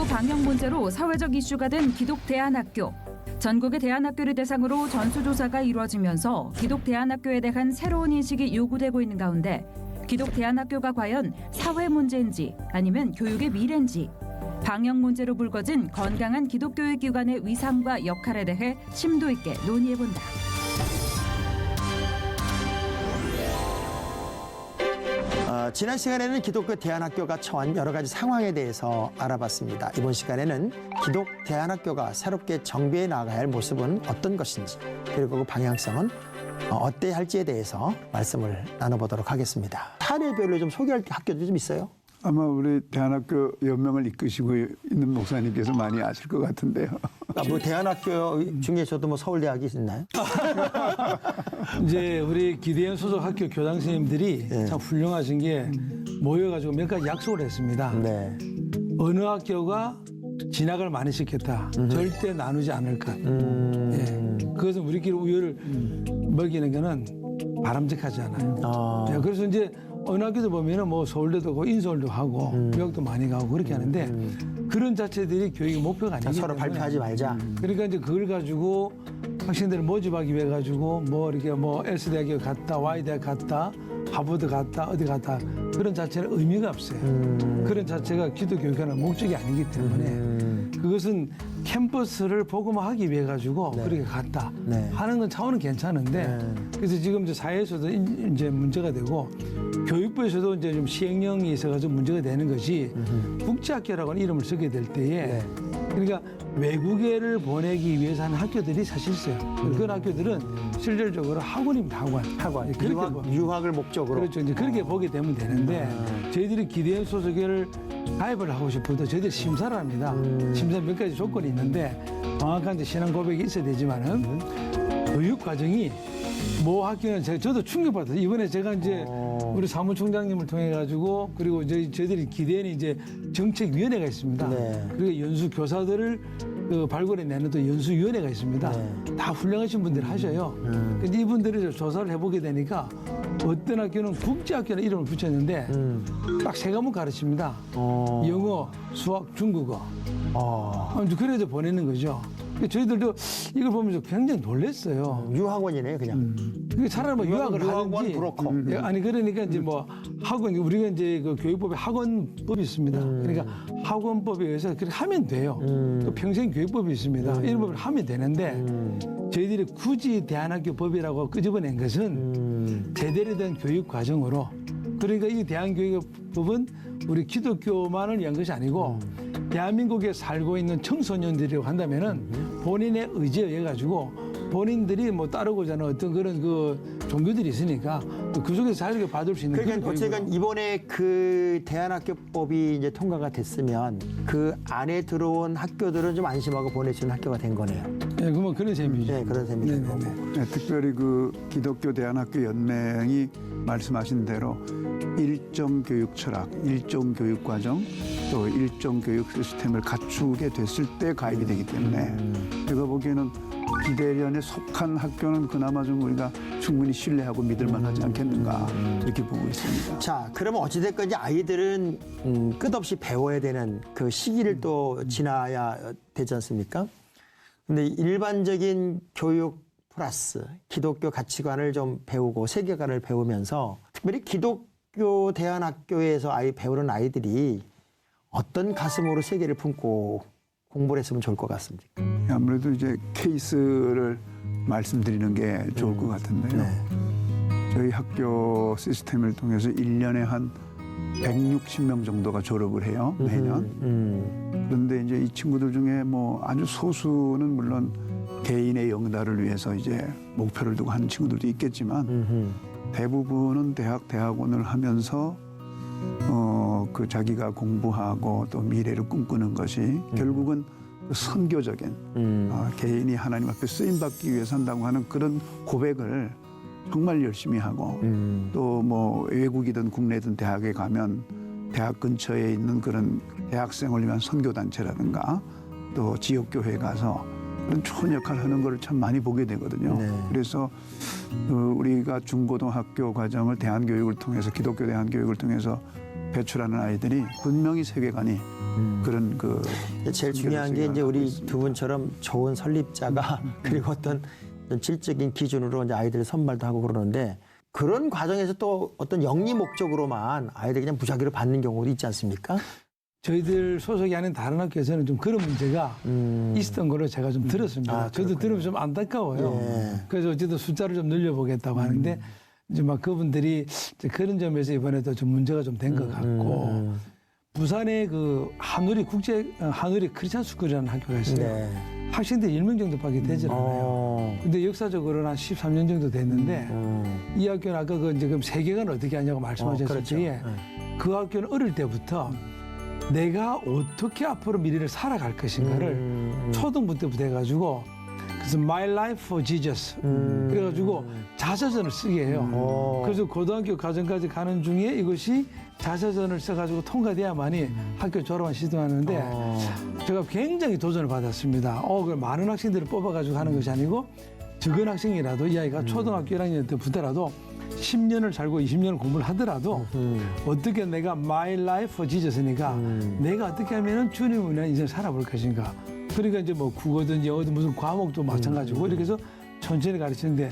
방역 문제로 사회적 이슈가 된 기독 대안학교. 전국의 대안학교를 대상으로 전수조사가 이루어지면서 기독 대안학교에 대한 새로운 인식이 요구되고 있는 가운데 기독 대안학교가 과연 사회 문제인지 아니면 교육의 미래인지 방역 문제로 불거진 건강한 기독교육 기관의 위상과 역할에 대해 심도 있게 논의해본다. 지난 시간에는 기독교 대안학교가 처한 여러 가지 상황에 대해서 알아봤습니다. 이번 시간에는 기독 대안학교가 새롭게 정비해 나가야 할 모습은 어떤 것인지 그리고 그 방향성은 어때야 할지에 대해서 말씀을 나눠보도록 하겠습니다. 사례별로 좀 소개할 학교도 좀 있어요? 아마 우리 대안학교 연명을 이끄시고 있는 목사님께서 많이 아실 것 같은데요. 뭐 대안학교 중에서도 뭐 서울대학이 있나요? 이제 우리 기대현 소속 학교 교장 선생님들이 네. 참 훌륭하신 게 모여가지고 몇 가지 약속을 했습니다. 네. 어느 학교가 진학을 많이 시켰다. 절대 나누지 않을 것. 예. 그것은 우리끼리 우열을 먹이는 거는 바람직하지 않아요. 예. 그래서 이제 어느 학교도 보면은 뭐 서울대도 가고 인서울도 하고 유학도 많이 가고 그렇게 하는데 그런 자체들이 교육의 목표가 아니기 때문에 서로 발표하지 말자. 그러니까 이제 그걸 가지고 학생들을 모집하기 위해 가지고 뭐 이렇게 뭐 S대학에 갔다, Y대학 갔다, 하버드 갔다, 어디 갔다 그런 자체는 의미가 없어요. 그런 자체가 기독교육하는 목적이 아니기 때문에 그것은 캠퍼스를 복음화하기 위해 가지고 그렇게 갔다 네. 하는 건 차원은 괜찮은데 그래서 지금 이제 사회에서도 이제 문제가 되고 교육부에서도 이제 좀 시행령이 있어가지고 문제가 되는 것이 국제학교라고는 이름을 쓰게 될 때에 그러니까 외국애를 보내기 위해서 하는 학교들이 사실 있어요. 그런 학교들은 실질적으로 학원입니다, 학원. 그렇게 유학을 목적으로. 그렇죠. 이제 그렇게 보게 되면 되는데 저희들이 기대현 소속회를 가입을 하고 싶어도 저희들이 심사를 합니다. 심사 몇 가지 조건이 있는데 정확한 이제 신앙 고백이 있어야 되지만은 교육 과정이 뭐 학교는 저도 충격받았어요. 이번에 제가 이제 우리 사무총장님을 통해 가지고 그리고 저희들이 기대는 이제 정책위원회가 있습니다. 네. 그리고 연수 교사들을 발굴해 내는 또 연수위원회가 있습니다. 다 훌륭하신 분들이 하셔요. 근데 이분들이 조사를 해보게 되니까 어떤 학교는 국제학교는 이름을 붙였는데 딱 세 과목 가르칩니다. 영어, 수학, 중국어. 그래서 보내는 거죠. 저희들도 이걸 보면서 굉장히 놀랐어요. 유학원이네요, 그냥. 그게 차라리 뭐 유학을 유학원 하든지. 브로커. 아니 그러니까 이제 뭐 학원 우리가 이제 그 교육법에 학원법이 있습니다. 그러니까 학원법에 의해서 그렇게 하면 돼요. 또 평생 교육법이 있습니다. 이런 법을 하면 되는데 저희들이 굳이 대안학교 법이라고 끄집어낸 것은 제대로 된 교육 과정으로 그러니까 이 대한교육법은 우리 기독교만을 위한 것이 아니고 대한민국에 살고 있는 청소년들이라고 한다면은 본인의 의지에 의해 가지고 본인들이 뭐 따르고자 하는 어떤 그런 그 종교들이 있으니까 그 속에서 자유롭게 받을 수 있는 그러니까 어쨌든 이번에 그 대안학교법이 이제 통과가 됐으면 그 안에 들어온 학교들은 좀 안심하고 보낼 수 있는 학교가 된 거네요. 네, 그러면 그런 셈이죠. 네, 그런 셈이 된 거고. 네, 특별히 그 기독교 대안학교 연맹이 말씀하신 대로 일정 교육 철학, 일정 교육 과정, 또 일정 교육 시스템을 갖추게 됐을 때 가입이 되기 때문에 제가 보기에는 기대련에 속한 학교는 그나마 좀 우리가 충분히 신뢰하고 믿을만 하지 않겠는가 이렇게 보고 있습니다. 자, 그러면 어찌됐건 이제 아이들은 끝없이 배워야 되는 그 시기를 또 지나야 되지 않습니까? 근데 일반적인 교육 플러스 기독교 가치관을 좀 배우고 세계관을 배우면서 특별히 기독교 대안학교에서 배우는 아이들이 어떤 가슴으로 세계를 품고 공부를 했으면 좋을 것 같습니다. 아무래도 이제 케이스를 말씀드리는 게 좋을 것 같은데요. 저희 학교 시스템을 통해서 1년에 한 160명 정도가 졸업을 해요, 매년. 그런데 이제 이 친구들 중에 뭐 아주 소수는 물론 개인의 영달을 위해서 이제 목표를 두고 하는 친구들도 있겠지만 대부분은 대학원을 하면서 그 자기가 공부하고 또 미래를 꿈꾸는 것이 결국은 선교적인 개인이 하나님 앞에 쓰임받기 위해서 한다고 하는 그런 고백을 정말 열심히 하고 또 뭐 외국이든 국내든 대학에 가면 대학 근처에 있는 그런 대학생을 위한 선교단체라든가 또 지역교회 가서 그런 좋은 역할을 하는 걸 참 많이 보게 되거든요. 그래서 우리가 중고등학교 과정을 대안교육을 통해서 기독교 대안교육을 통해서 배출하는 아이들이 분명히 세계관이 그런 그 제일 중요한 게 이제 우리 두 분처럼 좋은 설립자가 그리고 어떤 질적인 기준으로 이제 아이들 선발도 하고 그러는데 그런 과정에서 또 어떤 영리 목적으로만 아이들 그냥 무작위로 받는 경우도 있지 않습니까? 저희들 소속이 아닌 다른 학교에서는 좀 그런 문제가 있었던 걸로 제가 좀 들었습니다. 아, 저도 그렇군요. 들으면 좀 안타까워요. 예. 그래서 어쨌든 숫자를 좀 늘려보겠다고 하는데 이제 막 그분들이 이제 그런 점에서 이번에도 좀 문제가 좀 된 것 같고 부산에 그 한우리 크리스찬 스쿨이라는 학교가 있어요. 네. 학생들 1명 정도밖에 되질 않아요. 근데 역사적으로는 한 13년 정도 됐는데 이 학교는 아까 그 이제 그럼 세계관 어떻게 하냐고 말씀하셨을 그렇죠. 때에 그 학교는 어릴 때부터 내가 어떻게 앞으로 미래를 살아갈 것인가를 초등부 때부터 해가지고 그래서 My Life for Jesus 그래가지고 자서전을 쓰게 해요. 그래서 고등학교 과정까지 가는 중에 이것이 자서전을 써가지고 통과돼야만이 학교 졸업을 시도하는데 제가 굉장히 도전을 받았습니다. 그 많은 학생들을 뽑아가지고 하는 것이 아니고 적은 학생이라도 이 아이가 초등학교 1학년 때부터라도 10년을 살고 20년을 공부를 하더라도 어떻게 내가 My Life for Jesus니까 내가 어떻게 하면은 주님을 위한 인생을 살아볼 것인가. 그러니까 이제 뭐 국어든 영어든 무슨 과목도 마찬가지고 이렇게 해서 천천히 가르치는데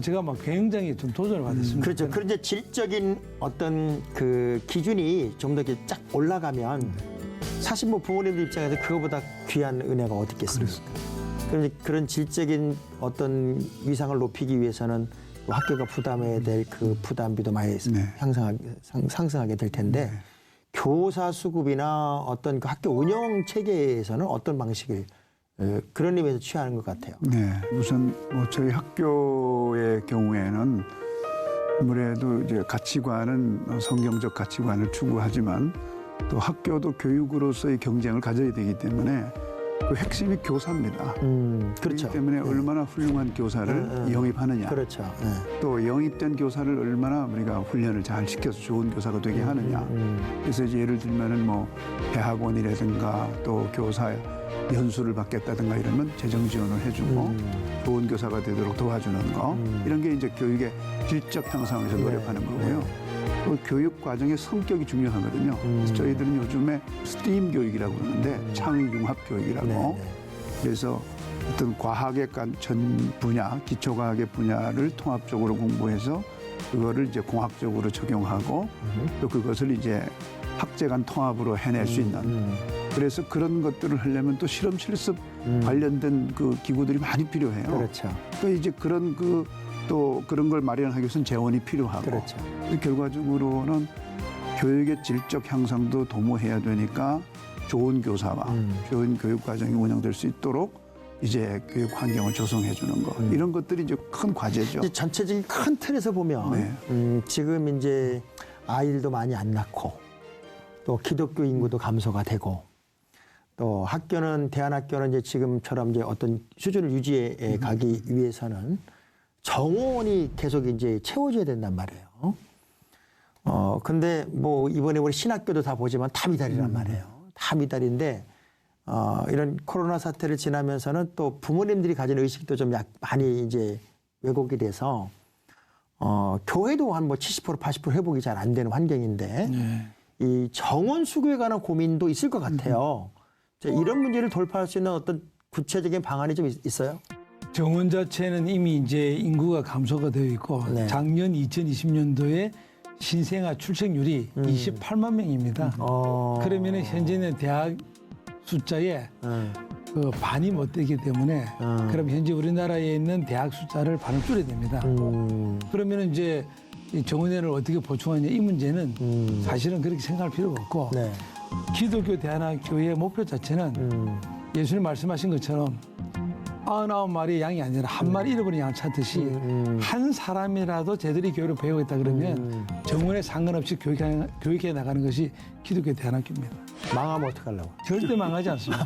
제가 막 굉장히 좀 도전을 받았습니다. 그렇죠. 그런 이제 질적인 어떤 그 기준이 좀 더 이렇게 쫙 올라가면 사실 뭐 부모님들 입장에서 그거보다 귀한 은혜가 어디 있겠습니까? 그런 질적인 어떤 위상을 높이기 위해서는 또 학교가 부담해야 될 그 부담비도 많이 상승하게 될 텐데 교사 수급이나 어떤 그 학교 운영 체계에서는 어떤 방식을 그런 의미에서 취하는 것 같아요. 네, 우선 뭐 저희 학교의 경우에는 아무래도 이제 가치관은 성경적 가치관을 추구하지만 또 학교도 교육으로서의 경쟁을 가져야 되기 때문에 그 핵심이 교사입니다. 그렇죠. 그렇기 때문에 얼마나 훌륭한 교사를 영입하느냐. 그렇죠. 또 영입된 교사를 얼마나 우리가 훈련을 잘 시켜서 좋은 교사가 되게 하느냐. 그래서 이제 예를 들면은 뭐 대학원이라든가 또 교사 연수를 받겠다든가 이러면 재정 지원을 해주고 좋은 교사가 되도록 도와주는 거 이런 게 이제 교육의 질적 향상을 위해서 노력하는 거고요. 또 교육 과정의 성격이 중요하거든요. 그래서 저희들은 요즘에 스팀 교육이라고 그러는데 창의융합 교육이라고. 그래서 어떤 과학의 전 분야, 기초과학의 분야를 통합적으로 공부해서 그거를 이제 공학적으로 적용하고 또 그것을 이제 학제 간 통합으로 해낼 수 있는. 그래서 그런 것들을 하려면 또 실험 실습 관련된 그 기구들이 많이 필요해요. 그렇죠. 또 이제 그런 또 그런 걸 마련하기 위해서는 재원이 필요하고. 그렇죠. 그래서 결과적으로는 교육의 질적 향상도 도모해야 되니까 좋은 교사와 좋은 교육 과정이 운영될 수 있도록 이제 교육 환경을 조성해 주는 거 이런 것들이 이제 큰 과제죠. 이제 전체적인 큰 틀에서 보면 지금 이제 아이들도 많이 안 낳고 또 기독교 인구도 감소가 되고 또 학교는 대안학교는 이제 지금처럼 이제 어떤 수준을 유지해 가기 위해서는 정원이 계속 이제 채워져야 된단 말이에요. 근데 뭐 이번에 우리 신학교도 다 보지만 다 미달이란 말이에요. 다 미달인데 이런 코로나 사태를 지나면서는 또 부모님들이 가진 의식도 좀 많이 이제 왜곡이 돼서 교회도 한 뭐 70% 80% 회복이 잘 안 되는 환경인데 이 정원 수교에 관한 고민도 있을 것 같아요. 이런 문제를 돌파할 수 있는 어떤 구체적인 방안이 좀 있어요? 정원 자체는 이미 이제 인구가 감소가 되어 있고 작년 2020년도에 신생아 출생률이 28만 명입니다. 그러면 현재는 대학 숫자의 그 반이 못 되기 때문에 그럼 현재 우리나라에 있는 대학 숫자를 반을 줄여야 됩니다. 그러면 이제 이 정원회를 어떻게 보충하냐 이 문제는 사실은 그렇게 생각할 필요가 없고 기독교 대안학교의 목표 자체는 예수님 말씀하신 것처럼 99마리의 양이 아니라 한 마리 잃어버린 양을 찾듯이 한 사람이라도 제대로 교육을 배우겠다 그러면 정원에 상관없이 교육해 나가는 것이 기독교 대안학교입니다. 망하면 어떡하려고? 절대 망하지 않습니다.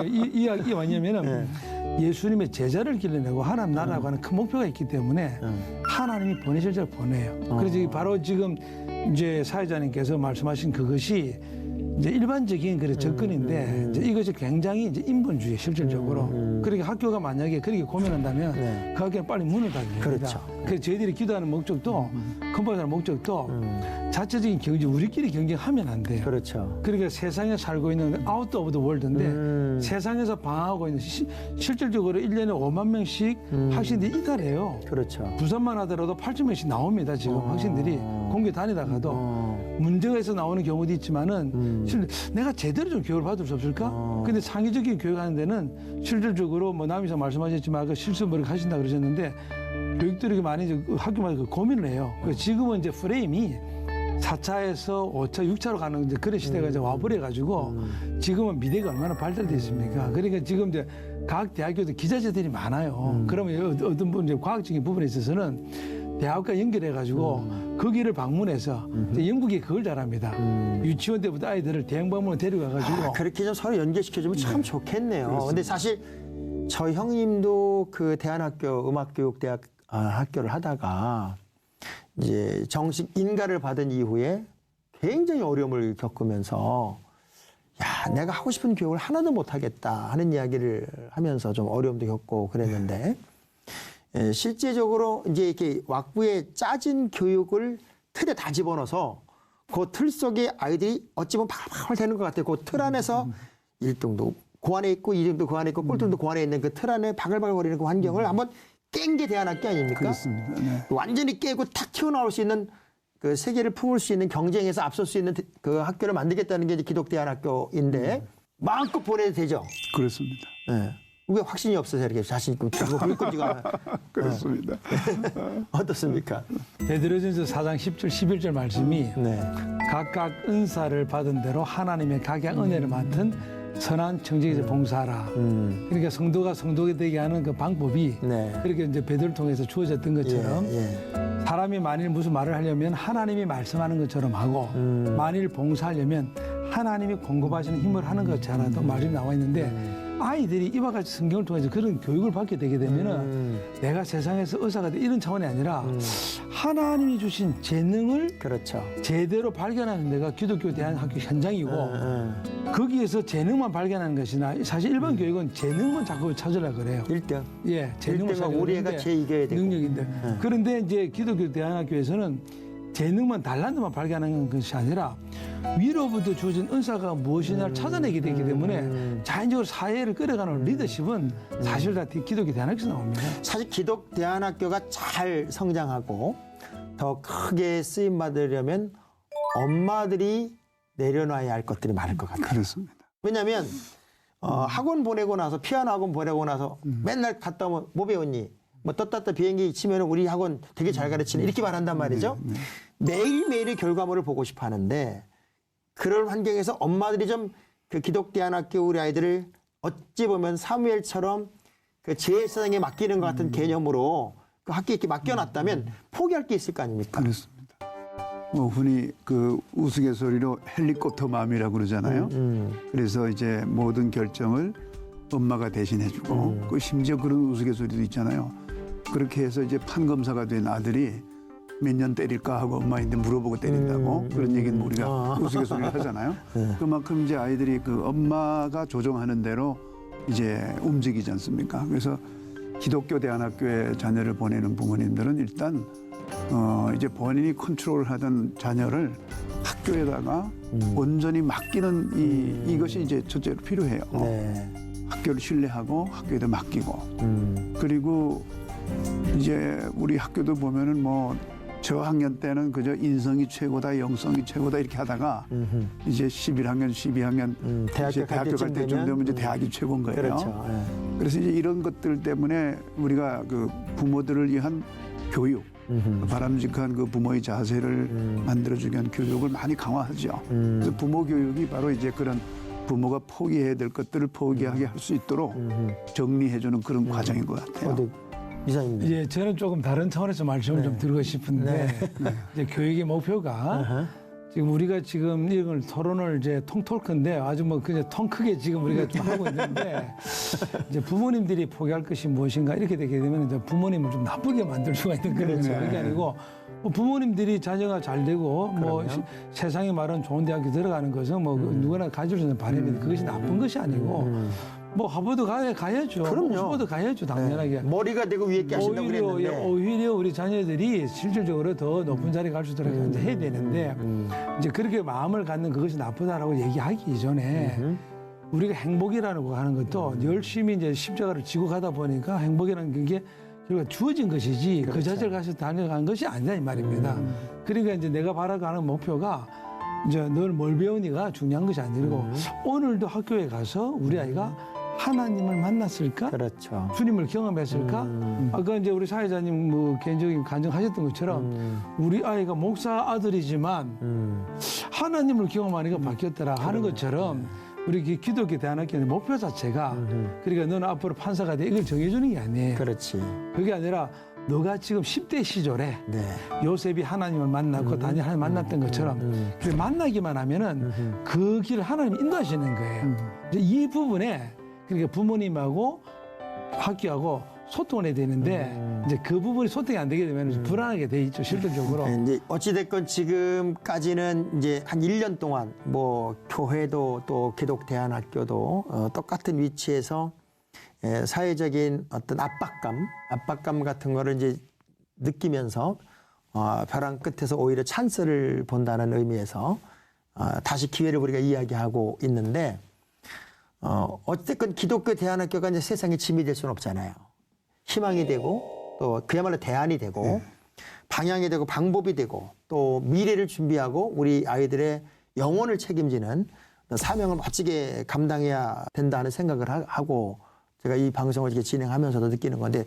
이 이야기 뭐냐면은 예수님의 제자를 길러내고 하나님 나라라고 하는 큰 목표가 있기 때문에 하나님이 보내실 자를 보내요. 그래서 바로 지금 이제 사회자님께서 말씀하신 그것이 이제 일반적인 그런 접근인데 이제 이것이 굉장히 이제 인본주의 실질적으로 그러니까 학교가 만약에 그렇게 고민한다면 네. 그 학교는 빨리 문을 닫아야 됩니다. 그렇죠. 그래서 저희들이 기도하는 목적도 컨버스하는 목적도 자체적인 경제 우리끼리 경쟁하면 안 돼요. 그렇죠. 그러니까 세상에 살고 있는 아웃 오브 더 월드인데 세상에서 방황하고 있는 실질적으로 1년에 5만 명씩 학생들이 이탈해요. 그렇죠. 부산만 하더라도 8천 명씩 나옵니다. 지금 학생들이 공교 다니다가도 문제가 있어 나오는 경우도 있지만은 내가 제대로 좀 교육을 받을 수 없을까? 근데 창의적인 교육하는 데는 실질적으로 뭐 남이서 말씀하셨지만 그 실수머리가 하신다 그러셨는데 교육들이 많이 이제 학교마다 그 고민을 해요. 지금은 이제 프레임이 4차에서 5차, 6차로 가는 이제 그런 시대가 이제 와버려가지고 지금은 미래가 얼마나 발달돼 있습니까? 그러니까 지금 이제 각 대학교도 기자재들이 많아요. 그러면 어떤 분 이제 과학적인 부분에 있어서는 대학과 연결해가지고 거기를 방문해서 이제 영국이 그걸 잘합니다. 유치원 때부터 아이들을 대형 방문으로 데려가가지고 그렇게 좀 서로 연결시켜주면 참 좋겠네요. 근데 사실 저 형님도 그 대한학교 음악교육대학 학교를 하다가 이제 정식 인가를 받은 이후에 굉장히 어려움을 겪으면서 야, 내가 하고 싶은 교육을 하나도 못 하겠다 하는 이야기를 하면서 좀 어려움도 겪고 그랬는데 실제적으로 이제 이렇게 왁구에 짜진 교육을 틀에 다 집어넣어서 그 틀 속에 아이들이 어찌 보면 팔팔 되는 것 같아요. 그 틀 안에서 1등도 그 안에 있고 2등도 그 안에 있고 꼴등도 그 안에 있는 그 틀 안에 바글바글거리는 그 환경을 한번 깬 게 대한학교 아닙니까? 그렇습니다. 네. 완전히 깨고 탁 튀어나올 수 있는 그 세계를 품을 수 있는 경쟁에서 앞설 수 있는 그 학교를 만들겠다는 게 이제 기독대한학교인데 마음껏 보내도 되죠. 그렇습니다. 네. 왜 확신이 없어서 이렇게 자신 있고 그리고 불끈지가 그렇습니다. 어떻습니까? 베드로전서 4장 10절 11절 말씀이 네. 각각 은사를 받은 대로 하나님의 각양 은혜를 맡은 선한 청지기를 봉사하라. 그러니까 성도가 성도가 되게 하는 그 방법이 네. 그렇게 이제 베드로를 통해서 주어졌던 것처럼 예. 사람이 만일 무슨 말을 하려면 하나님이 말씀하는 것처럼 하고 만일 봉사하려면 하나님이 공급하시는 힘을 하는 것처럼도 말이 나와 있는데 아이들이 이와 같이 성경을 통해서 그런 교육을 받게 되게 되면은 내가 세상에서 의사가 돼 이런 차원이 아니라 하나님이 주신 재능을 그렇죠. 제대로 발견하는 데가 기독교 대한학교 현장이고 거기에서 재능만 발견하는 것이나 사실 일반 교육은 재능만 자꾸 찾으려 그래요. 1등. 예, 재능을 1등은 찾으려 우리 애가 그러는데 제 이겨야 되고. 능력인데 그런데 이제 기독교 대한학교에서는 재능만 달란트만 발견하는 것이 아니라 위로부터 주어진 은사가 무엇이냐를 찾아내게 되기 때문에 자연적으로 사회를 끌어가는 리더십은 사실 다 기독교 대한학교에서 나옵니다. 사실 기독대한학교가 잘 성장하고 더 크게 쓰임 받으려면 엄마들이 내려놔야 할 것들이 많을 것 같아요. 그렇습니다. 왜냐하면 학원 보내고 나서 피아노 학원 보내고 나서 맨날 갔다 오면 뭐 배웠니? 뭐 떴다 비행기 치면 우리 학원 되게 잘 가르치네 이렇게 말한단 말이죠. 매일매일의 결과물을 보고 싶어 하는데 그런 환경에서 엄마들이 좀 그 기독대한학교 우리 아이들을 어찌 보면 사무엘처럼 그 제사장에 맡기는 것 같은 개념으로 그 학교에 이렇게 맡겨놨다면 포기할 게 있을 거 아닙니까? 그렇습니다. 뭐 흔히 그 우스갯소리로 헬리콥터 맘이라고 그러잖아요. 그래서 이제 모든 결정을 엄마가 대신해주고 그 심지어 그런 우스갯소리도 있잖아요. 그렇게 해서 이제 판검사가 된 아들이 몇 년 때릴까 하고 엄마한테 물어보고 때린다고 그런 얘기는 우리가 우스갯소리를 하잖아요. 그만큼 이제 아이들이 그 엄마가 조종하는 대로 이제 움직이지 않습니까? 그래서 기독교 대안학교에 자녀를 보내는 부모님들은 일단 이제 본인이 컨트롤하던 자녀를 학교에다가 온전히 맡기는 이것이 이제 첫째로 필요해요. 네. 학교를 신뢰하고 학교에다 맡기고 그리고 이제 우리 학교도 보면은 뭐 저학년 때는 그저 인성이 최고다, 영성이 최고다 이렇게 하다가 이제 11학년, 12학년 대학교 갈 때쯤 되면 이제 대학이 최고인 거예요. 그렇죠. 예. 그래서 이제 이런 것들 때문에 우리가 그 부모들을 위한 교육, 바람직한 그 부모의 자세를 만들어주기 위한 교육을 많이 강화하죠. 그래서 부모 교육이 바로 이제 그런 부모가 포기해야 될 것들을 포기하게 할 수 있도록 정리해주는 그런 과정인 것 같아요. 이사님. 예, 저는 조금 다른 차원에서 말씀을 좀 드리고 싶은데 이제 교육의 목표가 지금 우리가 지금 이걸 토론을 이제 통톨크인데 아주 뭐 그냥 통 크게 지금 우리가 좀 하고 있는데 이제 부모님들이 포기할 것이 무엇인가 이렇게 되게 되면 이제 부모님을 좀 나쁘게 만들 수가 있는 그런 그렇죠. 그게 아니고 뭐 부모님들이 자녀가 잘 되고 뭐 그럼요. 세상에 말은 좋은 대학교 들어가는 것은 뭐 누구나 가질 수 있는 바람인데 그것이 나쁜 것이 아니고 뭐 하버드 가야죠. 그럼요. 오스퍼드 가야죠 당연하게. 머리가 되고 위에 게 하신다고 그랬는데. 오히려 우리 자녀들이 실질적으로 더 높은 자리에 갈 수 있도록 이제 해야 되는데 이제 그렇게 마음을 갖는 그것이 나쁘다라고 얘기하기 이전에 우리가 행복이라는 거 하는 것도 열심히 이제 십자가를 지고 가다 보니까 행복이라는 게 결국 주어진 것이지 그 자체를 가서 달려간 것이 아니다 이 말입니다. 그러니까 이제 내가 바라가는 목표가 이제 널 뭘 배우니가 중요한 것이 아니고 오늘도 학교에 가서 우리 아이가 하나님을 만났을까? 그렇죠. 주님을 경험했을까? 아까 이제 우리 사회자님 뭐 개인적인 간증하셨던 것처럼 우리 아이가 목사 아들이지만 하나님을 경험하니까 바뀌었더라 하는 것처럼 우리 기독교 대안학교의 목표 자체가 그러니까 너는 앞으로 판사가 돼 이걸 정해주는 게 아니에요. 그렇지. 그게 아니라 너가 지금 10대 시절에 네. 요셉이 하나님을 만났고 다니엘 하나님 만났던 것처럼 그래 만나기만 하면은 그 길을 하나님이 인도하시는 거예요. 이제 이 부분에 그러니까 부모님하고 학교하고 소통을 해야 되는데 이제 그 부분이 소통이 안 되게 되면 불안하게 돼 있죠 실질적으로. 네, 이제 어찌됐건 지금까지는 이제 한 1년 동안 뭐 교회도 또 기독대안학교도 똑같은 위치에서 사회적인 어떤 압박감 같은 거를 이제 느끼면서 벼랑 끝에서 오히려 찬스를 본다는 의미에서 다시 기회를 우리가 이야기하고 있는데 어쨌든 기독교 대안학교가 이제 세상의 짐이 될 수는 없잖아요. 희망이 되고 또 그야말로 대안이 되고 방향이 되고 방법이 되고 또 미래를 준비하고 우리 아이들의 영혼을 책임지는 사명을 멋지게 감당해야 된다는 생각을 하고 제가 이 방송을 이렇게 진행하면서도 느끼는 건데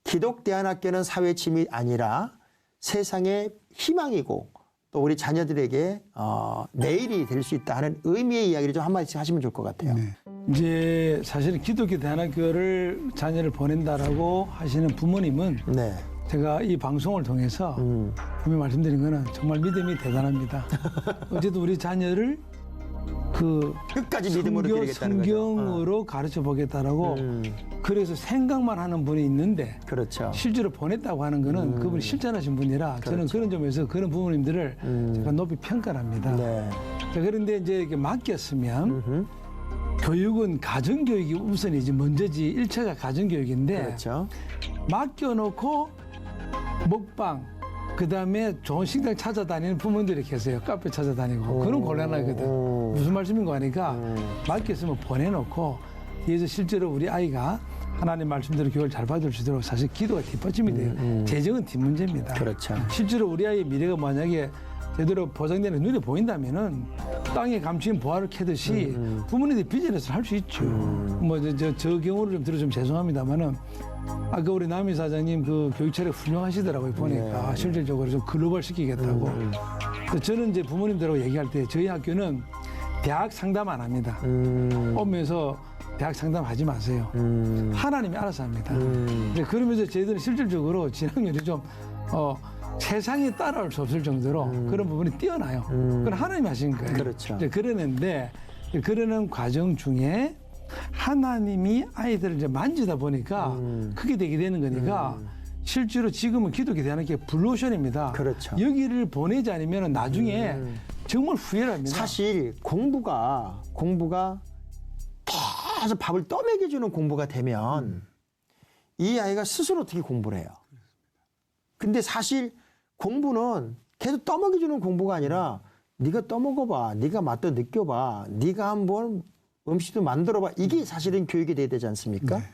기독대안학교는 사회의 짐이 아니라 세상의 희망이고 또 우리 자녀들에게 내일이 될 수 있다는 의미의 이야기를 좀 한마디씩 하시면 좋을 것 같아요. 네. 이제 사실은 기독교 대안학교를 자녀를 보낸다라고 하시는 부모님은 네. 제가 이 방송을 통해서 분명히 말씀드린 거는 정말 믿음이 대단합니다. 어쨌든 우리 자녀를 그 끝까지 믿음으로 기르겠다는 거죠. 성경으로 가르쳐 보겠다라고 그래서 생각만 하는 분이 있는데 그렇죠. 실제로 보냈다고 하는 거는 그분이 실천하신 분이라 저는 그런 점에서 그런 부모님들을 제가 높이 평가를 합니다. 네. 자, 그런데 이제 이렇게 맡겼으면 교육은 가정교육이 우선이지 먼저지 일차가 가정교육인데 그렇죠. 맡겨놓고 먹방 그다음에 좋은 식당 찾아다니는 부모님들이 계세요. 카페 찾아다니고 그런 곤란하거든. 무슨 말씀인가 하니까 맡겼으면 보내놓고 뒤에서 실제로 우리 아이가 하나님 말씀대로 교육을 잘 받을 수 있도록 사실 기도가 뒷받침이 돼요. 재정은 뒷문제입니다. 그렇죠. 실제로 우리 아이의 미래가 만약에 제대로 보장되는 눈에 보인다면은 땅에 감추인 보화를 캐듯이 부모님들이 비즈니스를 할 수 있죠. 뭐 저 경우를 좀 들어 좀 죄송합니다만은 아까 우리 남희 사장님 그 교육차례 훌륭하시더라고요 보니까 실질적으로 좀 글로벌 시키겠다고. 그래서 저는 이제 부모님들하고 얘기할 때 저희 학교는 대학 상담 안 합니다. 오면서 대학 상담하지 마세요. 하나님이 알아서 합니다. 근데 그러면서 저희들은 실질적으로 진학률이 좀 세상에 따라올 수 없을 정도로 그런 부분이 뛰어나요. 그건 하나님이 하신 거예요. 그렇죠. 이제 그러는데 그러는 과정 중에 하나님이 아이들을 이제 만지다 보니까 크게 되게 되는 거니까 실제로 지금은 기독교 대안학교 블루오션입니다. 그렇죠. 여기를 보내지 않으면 나중에 정말 후회를 합니다. 사실 공부가 계속 밥을 떠먹여주는 공부가 되면 이 아이가 스스로 어떻게 공부를 해요. 근데 사실 공부는 계속 떠먹여주는 공부가 아니라 네가 떠먹어봐, 네가 맛도 느껴봐, 네가 한번 음식도 만들어봐. 이게 사실은 교육이 돼야 되지 않습니까? 네.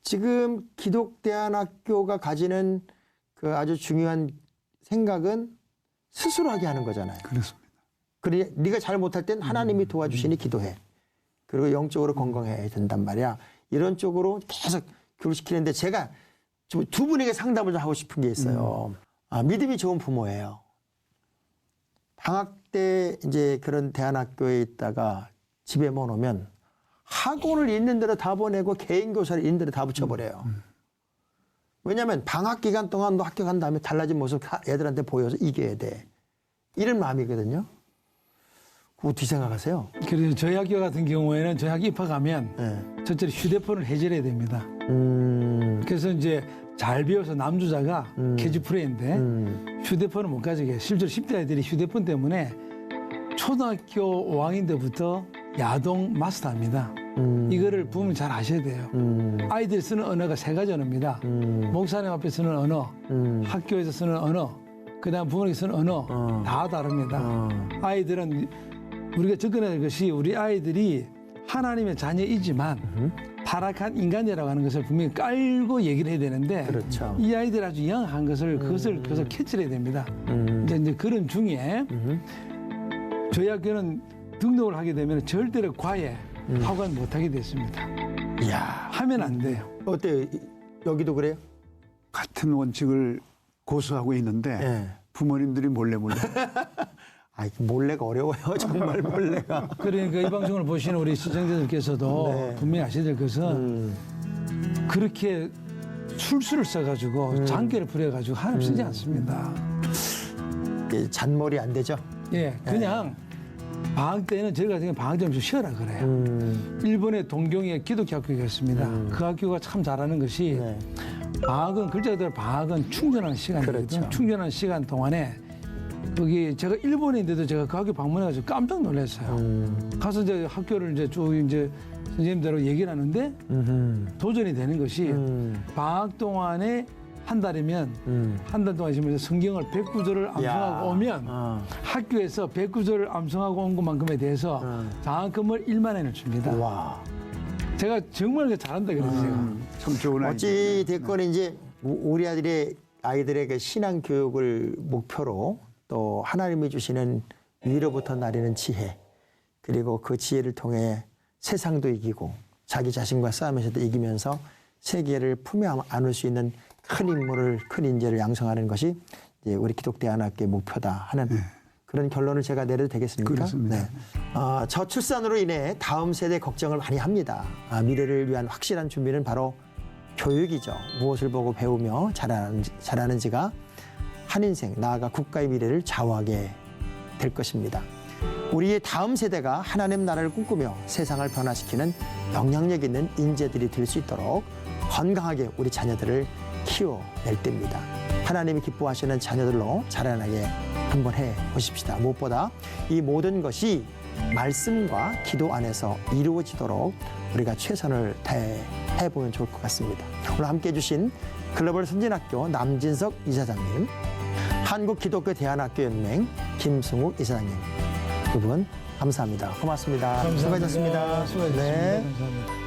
지금 기독대안학교가 가지는 그 아주 중요한 생각은 스스로 하게 하는 거잖아요. 그렇습니다. 그래, 네가 잘 못할 땐 하나님이 도와주시니 기도해. 그리고 영적으로 건강해야 된단 말이야. 이런 쪽으로 계속 교육시키는데 제가 두 분에게 상담을 좀 하고 싶은 게 있어요. 믿음이 좋은 부모예요. 방학 때 이제 그런 대안학교에 있다가 집에만 오면 학원을 있는 대로 다 보내고 개인 교사를 있는 대로 다 붙여버려요. 왜냐하면 방학 기간 동안 너 학교 간 다음에 달라진 모습 애들한테 보여서 이겨야 돼. 이런 마음이거든요. 어떻게 생각하세요? 그래서 저희 학교 같은 경우에는 저희 학교 입학하면 네. 첫째로 휴대폰을 해제해야 됩니다. 그래서 이제 잘 배워서 남주자가 캐치프레이인데 휴대폰을 못 가지게 해요. 실제로 10대 아이들이 휴대폰 때문에 초등학교 5학년 때부터 야동 마스터합니다. 이거를 부모님 잘 아셔야 돼요. 아이들이 쓰는 언어가 3가지 언어입니다. 목사님 앞에 쓰는 언어, 학교에서 쓰는 언어, 그다음 부모님이 쓰는 언어 다 다릅니다. 아이들은 우리가 접근해야 될 것이 우리 아이들이 하나님의 자녀이지만 타락한 인간이라고 하는 것을 분명히 깔고 얘기를 해야 되는데 그렇죠. 이 아이들이 아주 영한 것을 그것을 캐치를 해야 됩니다. 이제 그런 중에 저희 학교는 등록을 하게 되면 절대로 과외 학원 못하게 됐습니다. 이야, 하면 안 돼요. 어때요? 여기도 그래요? 같은 원칙을 고수하고 있는데 네. 부모님들이 몰래 아, 몰래가 어려워요. 정말 몰래가. 그러니까 이 방송을 보시는 우리 시청자들께서도 네. 분명히 아셔야 될 것은 그렇게 술수를 써가지고 장기를 부려가지고 하나님 쓰지 않습니다. 예, 잔머리 안 되죠? 예, 그냥 방학 때는 저희 같은 경우 방학 좀 쉬어라 그래요. 일본의 동경에 기독교 학교가 있습니다. 그 학교가 참 잘하는 것이 네. 방학은 글자 그대로 방학은 충전하는 시간이거든요. 그렇죠. 충전하는 시간 동안에 거기 제가 일본인데도 제가 그 학교 방문해가지고 깜짝 놀랐어요. 가서 이제 학교를 이제 쭉 이제 선생님대로 얘기를 하는데 도전이 되는 것이 방학 동안에 한 달이면 한 달 동안 있으면 성경을 109절을 암송하고 야. 오면 학교에서 109절을 암송하고 온 것만큼에 대해서 장학금을 1만 원을 줍니다. 와. 제가 정말 잘한다 그랬어요. 제가. 참 좋은 아이디어. 어찌 됐건 이제 우리 아이들의 그 신앙 교육을 목표로 또 하나님이 주시는 위로부터 나리는 지혜, 그리고 그 지혜를 통해 세상도 이기고 자기 자신과 싸우면서도 이기면서 세계를 품에 안을 수 있는 큰 인물을, 큰 인재를 양성하는 것이 이제 우리 기독대안학교의 목표다 하는 그런 결론을 제가 내려도 되겠습니까? 그렇습니다. 네. 저출산으로 인해 다음 세대 걱정을 많이 합니다. 미래를 위한 확실한 준비는 바로 교육이죠. 무엇을 보고 배우며 자라는지가 한 인생, 나아가 국가의 미래를 좌우하게 될 것입니다. 우리의 다음 세대가 하나님 나라를 꿈꾸며 세상을 변화시키는 영향력 있는 인재들이 될 수 있도록 건강하게 우리 자녀들을 키워낼 때입니다. 하나님이 기뻐하시는 자녀들로 자라나게 한번 해보십시다. 무엇보다 이 모든 것이 말씀과 기도 안에서 이루어지도록 우리가 최선을 다해보면 좋을 것 같습니다. 오늘 함께해 주신 글로벌 선진학교 남진석 이사장님, 한국기독교대안학교연맹 김승욱 이사장님, 두 분 감사합니다. 고맙습니다. 감사합니다. 수고하셨습니다. 수고하셨습니다. 네. 감사합니다.